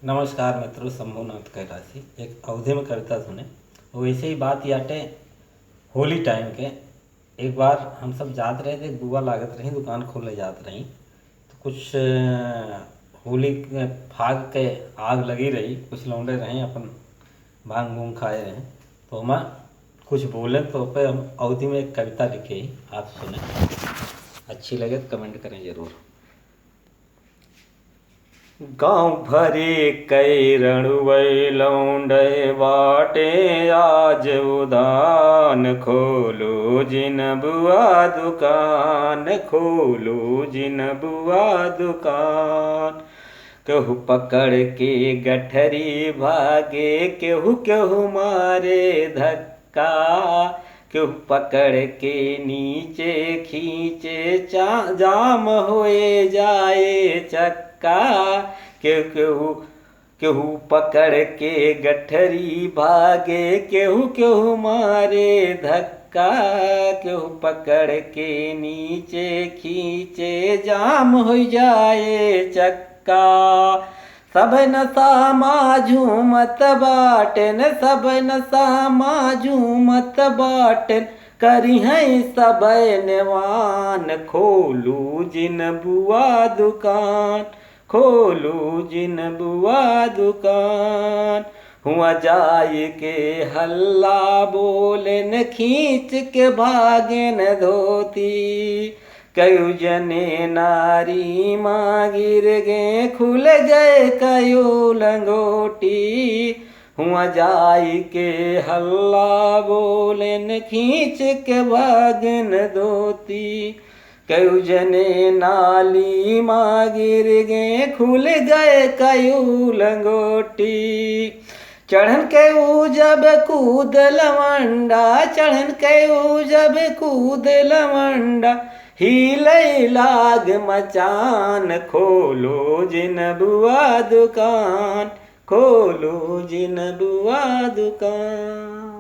नमस्कार मित्रों, शंभुनाथ कैलाशी एक अवधि में कविता सुने। वैसे ही बात याटे होली टाइम के। एक बार हम सब जात रहे थे, बुआ लागत रही, दुकान खोले जात रही तो कुछ होली के फाग के आग लगी रही। कुछ लौंडे रहे अपन भांग भूंग खाए रहे, तो हम कुछ बोले तो पे हम अवधि में एक कविता लिखे, आप सुने। अच्छी लगे तो कमेंट करें ज़रूर। गाँव भरी कई रणुवै लौंडे बाटे आज उदान, खोलो जिन बुआ दुकान, खोलो जिन बुआ दुकान। केहू पकड़ के गठरी भागे, केहू केहू मारे धक्का, केहू पकड़ के नीचे खींचे जाम होए जाए चक्का। केहू केहू केहू पकड़ के गठरी भागे, केहू केहू मारे धक्का, केहू पकड़ के नीचे खींचे जाम हो जाए चक्का। सब नशा मा झूमत बाटन, सब नशा मा झूमत बाटन, करी है सब नेवान। खोलू जिन बुआ दुकान, खोलू जिन बुआ दुकान। हुआ जाय के हल्ला बोलेन, खींच के भागेन धोती, कयू जने नारी माँ गिर गए, खुल गए कयू लंगोटी। हुआ जाय के हल्ला बोलेन, खींच के भागेन धोती, कयू जने नाली माँ गिर गए, खुल गए कयू लंगोटी। चढ़न के ऊ जब कूद लवंडा, चढ़न के ऊ जब कूद लवंडा, हिले लाग मचान। खोलो जिन बुआ दुकान, खोलो जिन बुआ दुकान।